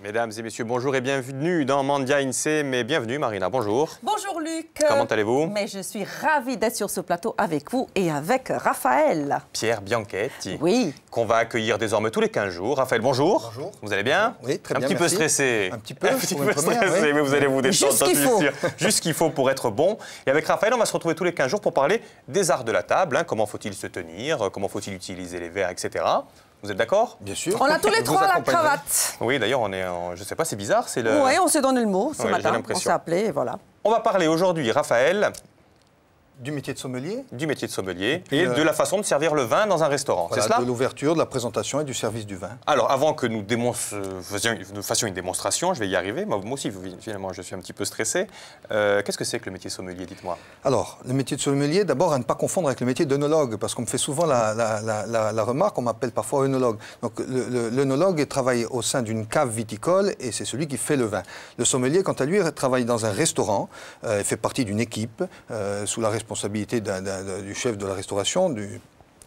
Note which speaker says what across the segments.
Speaker 1: Mesdames et messieurs, bonjour et bienvenue dans Mandia INSEE, mais bienvenue Marina, bonjour.
Speaker 2: Bonjour Luc.
Speaker 1: Comment allez-vous?
Speaker 2: Mais je suis ravie d'être sur ce plateau avec vous et avec Raphaël.
Speaker 1: Pierre Bianchetti.
Speaker 2: Oui.
Speaker 1: Qu'on va accueillir désormais tous les 15 jours. Raphaël, bonjour.
Speaker 3: Bonjour.
Speaker 1: Vous allez bien?
Speaker 3: Oui, très bien,
Speaker 1: Un petit peu stressé.
Speaker 3: Un petit peu,
Speaker 1: Un petit peu stressé, mais vous allez vous détendre.
Speaker 2: Juste ce qu'il faut.
Speaker 1: Juste ce qu'il faut pour être bon. Et avec Raphaël, on va se retrouver tous les 15 jours pour parler des arts de la table. Comment faut-il se tenir, comment faut-il utiliser les verres, etc. Vous êtes d'accord?
Speaker 3: Bien sûr.
Speaker 2: On a tous les trois la cravate.
Speaker 1: Oui, d'ailleurs, on est en... Je ne sais pas, c'est bizarre, c'est le...
Speaker 2: Oui, on s'est donné le mot ce
Speaker 1: Oui,
Speaker 2: matin. On s'est appelé et voilà.
Speaker 1: On va parler aujourd'hui, Raphaël,
Speaker 3: Du métier de sommelier.
Speaker 1: du métier de sommelier
Speaker 3: puis,
Speaker 1: et de la façon de servir le vin dans un restaurant,
Speaker 3: Voilà,
Speaker 1: c'est cela?
Speaker 3: de l'ouverture, de la présentation et du service du vin.
Speaker 1: Alors, avant que nous fassions une démonstration, je vais y arriver, moi aussi, finalement, je suis un petit peu stressé. Qu'est-ce que c'est que le métier sommelier, dites-moi?
Speaker 3: Alors, le métier de sommelier, d'abord, à ne pas confondre avec le métier d'œnologue, parce qu'on me fait souvent la remarque, on m'appelle parfois œnologue. Donc, l'œnologue travaille au sein d'une cave viticole et c'est celui qui fait le vin. Le sommelier, quant à lui, travaille dans un restaurant, fait partie d'une équipe, sous la responsabilité du chef de la restauration,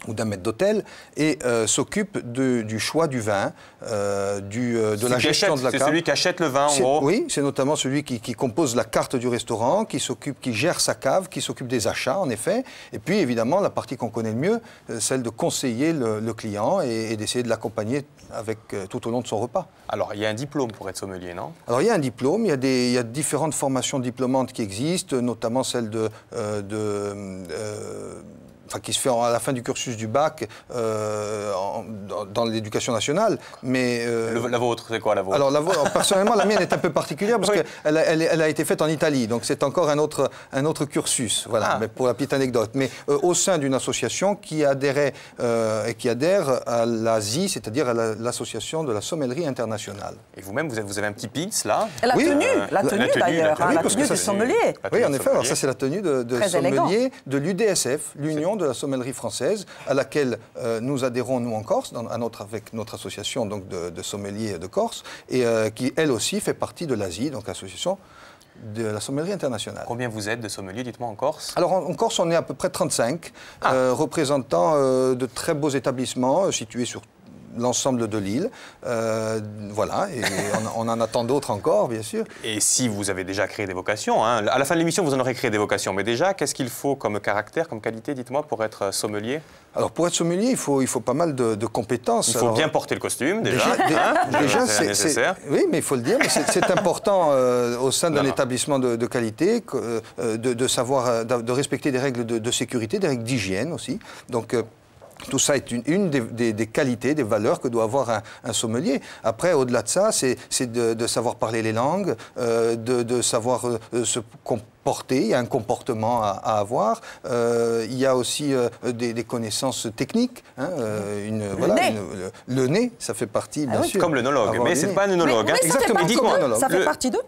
Speaker 3: ou d'un maître d'hôtel, et s'occupe du choix du vin, de la gestion de la cave.
Speaker 1: C'est celui qui achète le vin, en gros?
Speaker 3: Oui, c'est notamment celui qui compose la carte du restaurant, qui gère sa cave, qui s'occupe des achats, en effet. Et puis, évidemment, la partie qu'on connaît le mieux, celle de conseiller le client et d'essayer de l'accompagner tout au long de son repas.
Speaker 1: Alors, il y a un diplôme pour être sommelier, non?
Speaker 3: Alors, il y a un diplôme, il y a différentes formations diplômantes qui existent, notamment celle qui se fait à la fin du cursus du bac dans l'éducation nationale. Mais,
Speaker 1: la vôtre, c'est quoi la vôtre?
Speaker 3: Alors, personnellement, la mienne est un peu particulière parce qu'elle a été faite en Italie. Donc, c'est encore un autre cursus, voilà, mais pour la petite anecdote. Mais au sein d'une association qui adhère à l'ASI, c'est-à-dire à l'association de la sommellerie internationale.
Speaker 1: Et vous-même, vous avez un petit pins, là?
Speaker 2: La tenue d'ailleurs, la
Speaker 3: parce
Speaker 2: tenue
Speaker 3: que
Speaker 2: du sommelier.
Speaker 3: Oui, en effet, alors ça c'est la tenue de sommelier de l'UDSF, l'Union de la sommellerie française, à laquelle nous adhérons, nous, en Corse, avec notre association donc, de sommeliers de Corse, et qui, elle aussi, fait partie de l'ASI, donc l'association de la sommellerie internationale.
Speaker 1: Combien vous êtes de sommeliers, dites-moi, en Corse?
Speaker 3: Alors, en Corse, on est à peu près 35, représentant de très beaux établissements situés sur l'ensemble de l'île. Voilà, et on en attend d'autres encore, bien sûr.
Speaker 1: Et si vous avez déjà créé des vocations, hein, à la fin de l'émission, vous en aurez créé des vocations, mais déjà, qu'est-ce qu'il faut comme caractère, comme qualité, dites-moi, pour être sommelier?
Speaker 3: Alors, pour être sommelier, il faut pas mal de compétences.
Speaker 1: Il faut bien porter le costume, déjà. C'est nécessaire.
Speaker 3: Oui, mais il faut le dire, mais c'est important au sein d'un établissement de qualité de respecter des règles de sécurité, des règles d'hygiène aussi. Donc, tout ça est une des qualités, des valeurs que doit avoir un sommelier. Après, au-delà de ça, c'est de savoir parler les langues, de savoir se comporter. Il y a un comportement à avoir. Il y a aussi des connaissances techniques. Hein, le nez, ça fait partie, bien sûr.
Speaker 1: Comme l'œnologue, mais ce n'est pas un œnologue.
Speaker 2: Mais
Speaker 1: exactement.
Speaker 2: Ça fait partie d'eux.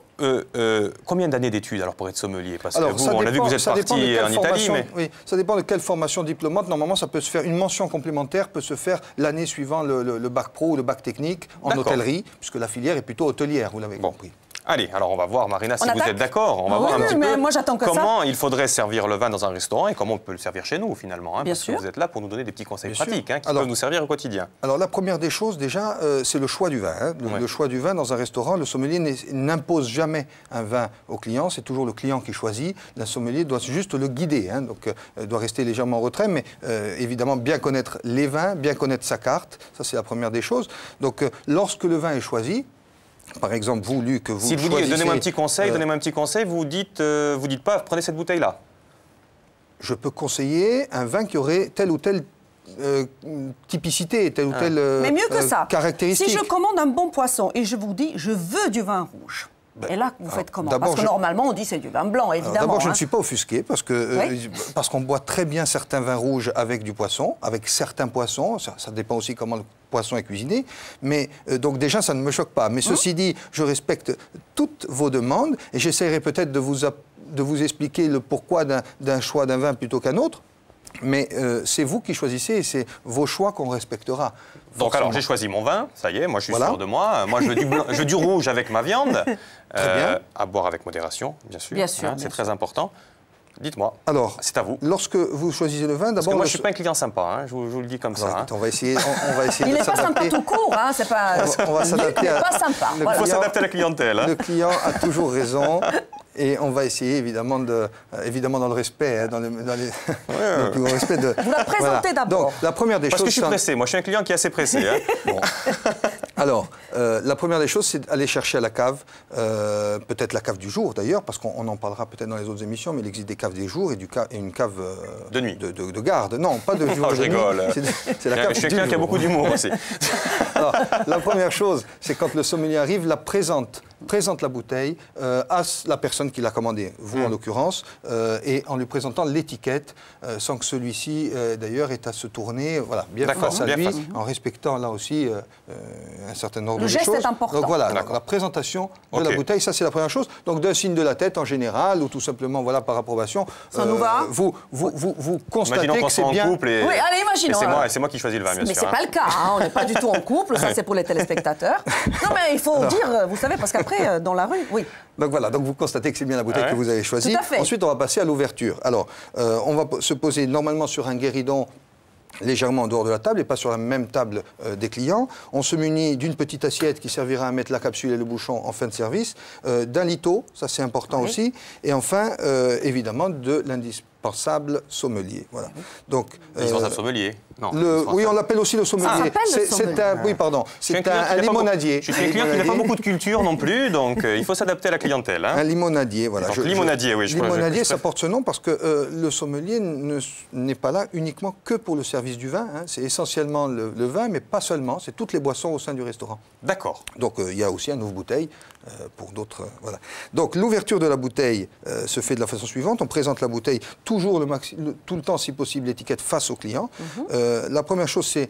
Speaker 1: Combien d'années d'études alors pour être sommelier? Parce que
Speaker 3: alors,
Speaker 1: vous, on a vu que vous êtes parti en Italie. Mais...
Speaker 3: Oui, ça dépend de quelle formation diplômante. Normalement, ça peut se faire, une mention complémentaire peut se faire l'année suivant le bac pro ou le bac technique en hôtellerie, puisque la filière est plutôt hôtelière, vous l'avez compris.
Speaker 1: Allez, alors on va voir, Marina, si vous êtes d'accord. On va voir un petit peu
Speaker 2: moi, j'attends que
Speaker 1: comment il faudrait servir le vin dans un restaurant et comment on peut le servir chez nous, finalement. Hein,
Speaker 2: Bien
Speaker 1: parce
Speaker 2: sûr.
Speaker 1: que vous êtes là pour nous donner des petits conseils pratiques qui peuvent nous servir au quotidien.
Speaker 3: Alors, la première des choses, déjà, c'est le choix du vin. Hein. Le choix du vin dans un restaurant, le sommelier n'impose jamais un vin au client. C'est toujours le client qui choisit. Le sommelier doit juste le guider. Hein. Donc, doit rester légèrement en retrait, mais évidemment, bien connaître les vins, bien connaître sa carte. Ça, c'est la première des choses. Donc, lorsque le vin est choisi, par exemple, vous, Luc, vous
Speaker 1: si vous dites, donnez-moi un petit conseil, vous dites pas, prenez cette bouteille-là.
Speaker 3: Je peux conseiller un vin qui aurait telle ou telle typicité, telle ou telle
Speaker 2: mais mieux que ça,
Speaker 3: caractéristique.
Speaker 2: Si je commande un bon poisson et je vous dis, je veux du vin rouge, et là, vous faites comment? Parce que normalement, on dit c'est du vin blanc, évidemment.
Speaker 3: D'abord, je ne suis pas offusqué, parce qu'on boit très bien certains vins rouges avec du poisson, avec certains poissons. Ça dépend aussi comment le poisson est cuisiné. Mais donc déjà, ça ne me choque pas. Mais ceci dit, je respecte toutes vos demandes et j'essaierai peut-être de vous expliquer le pourquoi d'un choix d'un vin plutôt qu'un autre. Mais c'est vous qui choisissez et c'est vos choix qu'on respectera.
Speaker 1: Donc alors j'ai choisi mon vin, ça y est, moi je suis sûr de moi. Moi je veux du rouge avec ma viande.
Speaker 3: Très bien.
Speaker 1: À boire avec modération, bien sûr.
Speaker 2: Bien sûr,
Speaker 1: c'est très important. Dites-moi.
Speaker 3: Alors,
Speaker 1: c'est à vous.
Speaker 3: Lorsque vous choisissez le vin, d'abord...
Speaker 1: Parce que moi, je ne suis pas un client sympa, hein, je vous le dis comme ça.
Speaker 3: On va essayer, de s'adapter.
Speaker 2: Il n'est pas sympa tout court, hein, c'est pas...
Speaker 3: On va s'adapter
Speaker 2: pas sympa.
Speaker 1: Il faut s'adapter à la clientèle. Hein.
Speaker 3: Le client a toujours raison. Et on va essayer, évidemment, dans le respect, hein, dans le plus grand respect de...
Speaker 2: Vous la présentez d'abord.
Speaker 3: Donc, la première des choses...
Speaker 1: Parce que je suis pressé. Moi, je suis un client qui est assez pressé. Hein.
Speaker 3: Bon. Alors, la première des choses, c'est d'aller chercher à la cave, peut-être la cave du jour, d'ailleurs, parce qu'on en parlera peut-être dans les autres émissions, mais il existe des caves des jours et une cave...
Speaker 1: de nuit.
Speaker 3: De garde. Non, pas de jour.
Speaker 1: Oh, je rigole.
Speaker 3: C'est la cave
Speaker 1: je suis quelqu'un qui a beaucoup d'humour aussi.
Speaker 3: Alors, la première chose, c'est quand le sommelier arrive, présente la bouteille à la personne qui l'a commandée, vous en l'occurrence, et en lui présentant l'étiquette, sans que celui-ci, d'ailleurs, ait à se tourner bien face à lui, en respectant là aussi un certain ordre de choses.
Speaker 2: Le geste est important.
Speaker 3: Donc voilà, la présentation de la bouteille, ça c'est la première chose. Donc d'un signe de la tête en général, ou tout simplement voilà, par approbation,
Speaker 2: ça nous va.
Speaker 3: Vous constatez que c'est bien...
Speaker 1: Couple et...
Speaker 2: Oui, allez, imaginons.
Speaker 1: Et c'est moi qui choisis le vin, bien sûr.
Speaker 2: Mais c'est pas le cas, hein, on n'est pas du tout en couple, ça c'est pour les téléspectateurs. Non mais il faut dire, vous savez, parce qu'après, dans la rue, oui.
Speaker 3: Donc voilà, donc vous constatez que c'est bien la bouteille que vous avez choisie.
Speaker 2: Tout à fait.
Speaker 3: Ensuite, on va passer à l'ouverture. Alors, on va se poser normalement sur un guéridon légèrement en dehors de la table et pas sur la même table des clients. On se munit d'une petite assiette qui servira à mettre la capsule et le bouchon en fin de service, d'un litho, ça c'est important aussi, et enfin, évidemment, de l'indispensable sommelier. Voilà. Donc,
Speaker 1: l'indispensable sommelier. Non,
Speaker 3: oui, on l'appelle aussi le sommelier. C'est un limonadier.
Speaker 1: Je suis un client qui n'a pas beaucoup de culture non plus, donc il faut s'adapter à la clientèle. Hein.
Speaker 3: Un limonadier, voilà.
Speaker 1: Limonadier, oui.
Speaker 3: Limonadier, ça porte ce nom parce que le sommelier n'est pas là uniquement que pour le service du vin. Hein. C'est essentiellement le vin, mais pas seulement. C'est toutes les boissons au sein du restaurant.
Speaker 1: D'accord.
Speaker 3: Donc il y a aussi un ouvre-bouteille pour d'autres. Voilà. Donc l'ouverture de la bouteille se fait de la façon suivante. On présente la bouteille toujours tout le temps, si possible, l'étiquette face au client. La première chose, c'est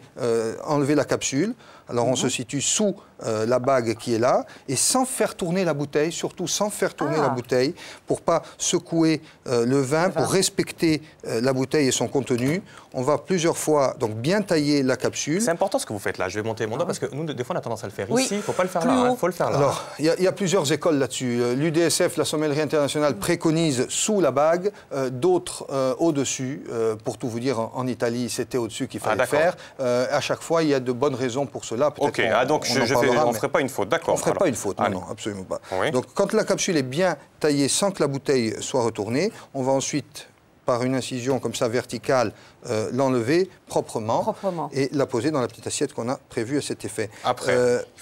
Speaker 3: enlever la capsule. Alors, on se situe sous la bague qui est là, et sans faire tourner la bouteille, surtout sans faire tourner la bouteille, pour pas secouer le vin, pour respecter la bouteille et son contenu. On va plusieurs fois donc bien tailler la capsule.
Speaker 1: C'est important ce que vous faites là. Je vais monter mon doigt parce que nous, des fois, on a tendance à le faire ici. Il ne faut pas le faire là. Il faut le faire là.
Speaker 3: Alors, il y a plusieurs écoles là-dessus. L'UDSF, la sommellerie internationale, préconise sous la bague, d'autres au-dessus. Pour tout vous dire, en Italie, c'était au-dessus qu'il fallait faire. À chaque fois, il y a de bonnes raisons pour cela.
Speaker 1: Ok, donc on ne ferait pas une faute, d'accord.
Speaker 3: On ne ferait pas une faute, non, absolument pas. Oui. Donc quand la capsule est bien taillée sans que la bouteille soit retournée, on va ensuite, par une incision comme ça verticale, l'enlever proprement et la poser dans la petite assiette qu'on a prévue à cet effet.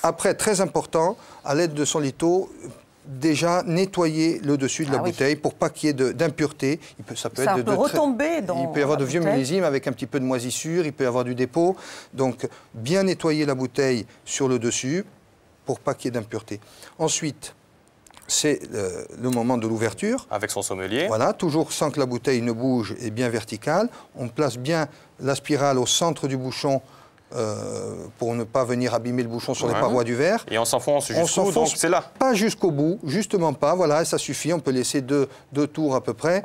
Speaker 3: Après, très important, à l'aide de son litho, déjà nettoyer le dessus de la bouteille pour pas qu'il y ait d'impureté.
Speaker 2: Ça peut retomber dans
Speaker 3: il peut y avoir de vieux millésimes avec un petit peu de moisissure, il peut y avoir du dépôt. Donc, bien nettoyer la bouteille sur le dessus pour pas qu'il y ait d'impureté. Ensuite, c'est le moment de l'ouverture.
Speaker 1: Avec son sommelier.
Speaker 3: Voilà, toujours sans que la bouteille ne bouge et bien verticale. On place bien la spirale au centre du bouchon pour ne pas venir abîmer le bouchon sur les parois du verre.
Speaker 1: Et on s'enfonce jusqu'où, donc c'est là.
Speaker 3: Pas jusqu'au bout, justement pas, voilà, ça suffit, on peut laisser deux tours à peu près,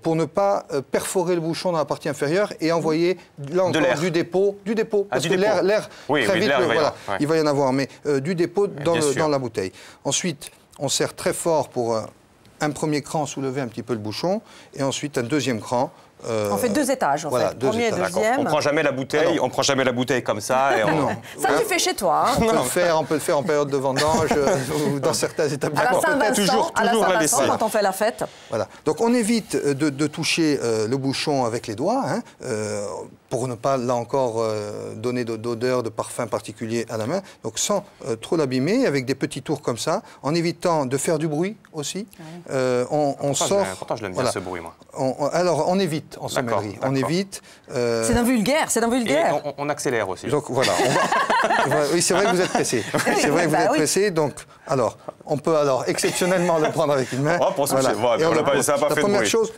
Speaker 3: pour ne pas perforer le bouchon dans la partie inférieure et envoyer là encore du dépôt, parce que l'air, très vite, il va y en avoir, mais du dépôt dans la bouteille. Ensuite, on serre très fort pour un premier cran, soulever un petit peu le bouchon, et ensuite un deuxième cran.
Speaker 2: On fait 2 étages, en fait. Premier et deuxième.
Speaker 1: On ne prend jamais la bouteille, comme ça. Et
Speaker 3: non.
Speaker 2: Ça, tu fais chez toi. Hein.
Speaker 3: On peut le faire en période de vendange ou dans certains établissements.
Speaker 2: À la Saint-Vincent, quand on fait la fête.
Speaker 3: Voilà. Donc, on évite de toucher le bouchon avec les doigts, hein, pour ne pas, là encore, donner d'odeur, de parfum particulier à la main. Donc, sans trop l'abîmer, avec des petits tours comme ça, en évitant de faire du bruit aussi. On sort...
Speaker 1: Pourtant, je l'aime bien, ce bruit, moi.
Speaker 3: Alors, on évite en sommellerie. On évite...
Speaker 2: C'est d'un vulgaire,
Speaker 1: Et on accélère aussi.
Speaker 3: Donc, voilà. Oui, c'est vrai que vous êtes pressé. C'est vrai que vous êtes pressé. Donc, alors, on peut exceptionnellement le prendre avec une main.
Speaker 1: La
Speaker 3: première chose,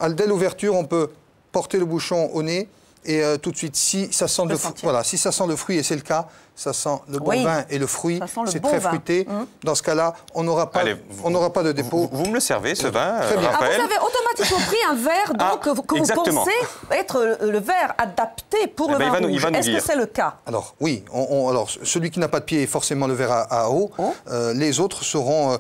Speaker 3: dès l'ouverture, on peut porter le bouchon au nez et tout de suite, si ça sent le fruit, et c'est le cas, ça sent le bon vin et le fruit. C'est très fruité. Dans ce cas-là, on n'aura pas de dépôt.
Speaker 1: Vous me le servez, ce vin,
Speaker 3: Très bien.
Speaker 1: Raphaël.
Speaker 2: Vous avez automatiquement pris un verre donc, que vous pensez être le verre adapté pour le vin rouge. Est-ce que c'est le cas?
Speaker 3: Alors, oui. Alors, celui qui n'a pas de pied est forcément le verre à eau. Les autres seront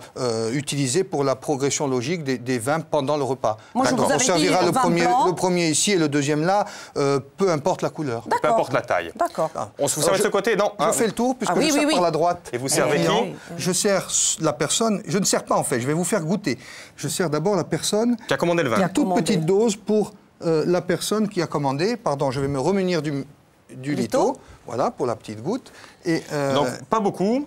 Speaker 3: utilisés pour la progression logique des vins pendant le repas.
Speaker 2: Moi, je vous
Speaker 3: on servira le premier ici et le deuxième là, peu importe la couleur.
Speaker 1: Peu importe la taille.
Speaker 2: D'accord.
Speaker 1: On se servez de ce côté? Non.
Speaker 3: Je fais le tour, puisque je sers par la droite.
Speaker 1: Et vous servez qui?
Speaker 3: Je sers la personne... Je ne sers pas, en fait. Je vais vous faire goûter. Je sers d'abord la personne...
Speaker 1: Qui a commandé le vin.
Speaker 3: Une toute petite dose pour la personne qui a commandé. Pardon, je vais me remunir du litho. Voilà, pour la petite goutte. Et,
Speaker 1: donc, pas beaucoup.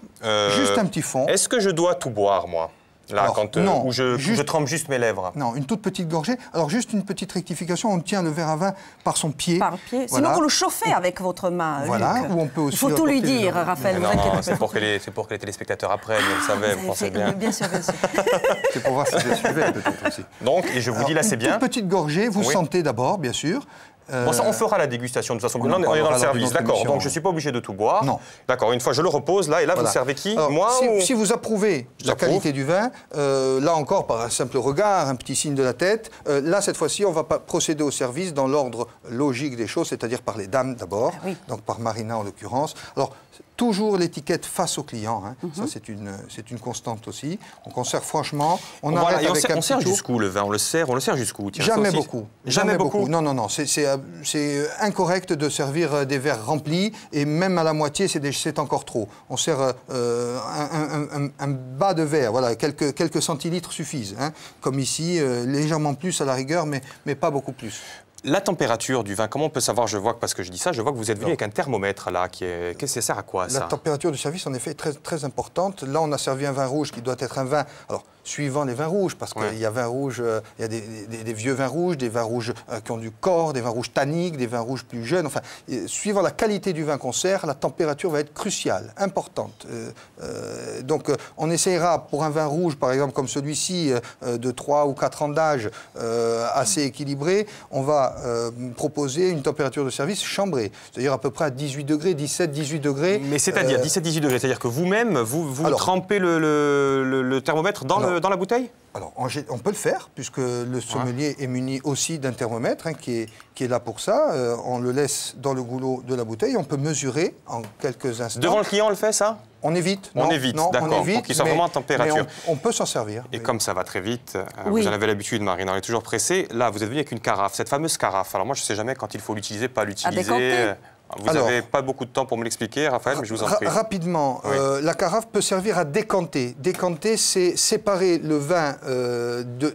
Speaker 3: Juste un petit fond.
Speaker 1: Est-ce que je dois tout boire, moi? Là,
Speaker 3: Alors,
Speaker 1: non, où je trempe juste mes lèvres.
Speaker 3: Non, une toute petite gorgée. Alors, juste une petite rectification, on tient le verre à vin par son pied.
Speaker 2: Par le pied.
Speaker 3: Voilà.
Speaker 2: Sinon, vous le chauffez avec votre main,
Speaker 3: voilà,
Speaker 2: Luc.
Speaker 3: ou on peut aussi...
Speaker 2: Il faut tout lui dire, Raphaël.
Speaker 1: Non, c'est pour que les téléspectateurs apprennent, vous le savez, vous pensez bien.
Speaker 2: Bien sûr, bien sûr.
Speaker 3: C'est pour voir si je le suivais, peut-être aussi.
Speaker 1: Donc, et je vous dis, là, c'est bien.
Speaker 3: Une toute petite gorgée, vous sentez d'abord, bien sûr.
Speaker 1: Bon, ça, on fera la dégustation de toute façon. Là, on est dans le service, d'accord. Donc, je ne suis pas obligé de tout boire.
Speaker 3: Non.
Speaker 1: D'accord, une fois, je le repose là, et là, vous servez qui?
Speaker 3: Alors,
Speaker 1: moi
Speaker 3: si vous approuvez la qualité du vin, là encore, par un simple regard, un petit signe de la tête, là, cette fois-ci, on va procéder au service dans l'ordre logique des choses, c'est-à-dire par les dames d'abord, donc par Marina en l'occurrence. Alors, toujours l'étiquette face au client, hein. Ça c'est une constante aussi. Donc on sert franchement, on arrête avec un
Speaker 1: on sert
Speaker 3: petit tour.
Speaker 1: jusqu'où le vin? On le sert jusqu'où?
Speaker 3: Jamais beaucoup.
Speaker 1: Jamais beaucoup.
Speaker 3: Non, c'est incorrect de servir des verres remplis et même à la moitié c'est encore trop. On sert un bas de verre, voilà, quelques centilitres suffisent, hein. Comme ici, légèrement plus à la rigueur, mais pas beaucoup plus.
Speaker 1: La température du vin, comment on peut savoir? Je vois, parce que je dis ça, je vois que vous êtes venu avec un thermomètre là, qu'est-ce que ça sert à quoi ça?
Speaker 3: La température du service en effet est très, très importante. Là, on a servi un vin rouge qui doit être un vin... Alors, suivant les vins rouges, parce qu'il y a vins rouges, il y a des vieux vins rouges, des vins rouges qui ont du corps, des vins rouges tanniques, des vins rouges plus jeunes. Enfin, suivant la qualité du vin qu'on sert, la température va être cruciale, importante. Donc, on essayera pour un vin rouge, par exemple, comme celui-ci, de 3 ou 4 ans d'âge, assez équilibré, on va proposer une température de service chambrée, c'est-à-dire à peu près à 18 degrés, 17-18 degrés.
Speaker 1: Mais c'est-à-dire 17-18 degrés, c'est-à-dire que vous-même, vous trempez le thermomètre dans la bouteille?
Speaker 3: Alors, on peut le faire, puisque le sommelier est muni aussi d'un thermomètre, hein, qui est là pour ça. On le laisse dans le goulot de la bouteille, on peut mesurer en quelques instants.
Speaker 1: Devant le client, on le fait, ça?
Speaker 3: On évite.
Speaker 1: On évite, d'accord, pour qu'il soit vraiment en température.
Speaker 3: On peut s'en servir.
Speaker 1: Et comme ça va très vite, vous en avez l'habitude, Marina, on est toujours pressé. Là, vous êtes venu avec une carafe, cette fameuse carafe. Alors moi, je ne sais jamais quand il faut l'utiliser, pas l'utiliser. Vous n'avez pas beaucoup de temps pour me l'expliquer, Raphaël, mais je vous en prie.
Speaker 3: Rapidement, la carafe peut servir à décanter. Décanter, c'est séparer le vin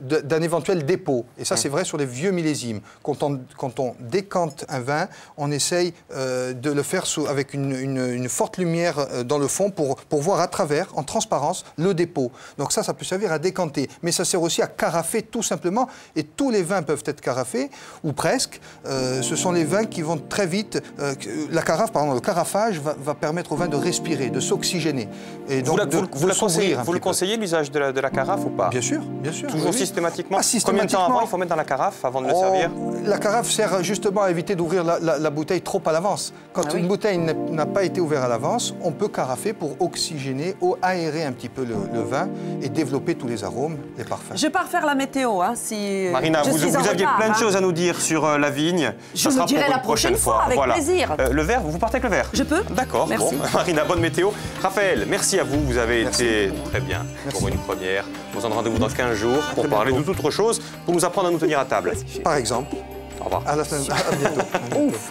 Speaker 3: d'un éventuel dépôt. Et ça, c'est vrai sur les vieux millésimes. Quand on décante un vin, on essaye de le faire avec une forte lumière dans le fond pour voir à travers, en transparence, le dépôt. Donc ça peut servir à décanter. Mais ça sert aussi à carafer, tout simplement. Et tous les vins peuvent être carafés, ou presque. Ce sont les vins qui vont très vite... le carafage va permettre au vin de respirer, de s'oxygéner. Et donc
Speaker 1: vous le conseillez, l'usage de la carafe ou pas?
Speaker 3: Bien sûr, bien sûr.
Speaker 1: Toujours systématiquement? Combien de temps avant il faut mettre dans la carafe avant de le servir?
Speaker 3: La carafe sert justement à éviter d'ouvrir la bouteille trop à l'avance. Quand une bouteille n'a pas été ouverte à l'avance, on peut carafer pour oxygéner ou aérer un petit peu le vin et développer tous les arômes, les parfums.
Speaker 2: Je pars faire la météo. Hein, si
Speaker 1: Marina, vous aviez plein de choses à nous dire sur la vigne.
Speaker 2: Je vous dirai la prochaine fois, avec plaisir.
Speaker 1: Le verre, vous partez avec le verre?
Speaker 2: Je peux.
Speaker 1: D'accord, bon, Marina, bonne météo. Raphaël, merci à vous, vous avez été très bien pour une première. On vous donne rendez-vous dans 15 jours pour parler de toute autre chose, pour nous apprendre à nous tenir à table.
Speaker 3: Par exemple.
Speaker 1: Au revoir.
Speaker 3: À bientôt.
Speaker 2: Ouf.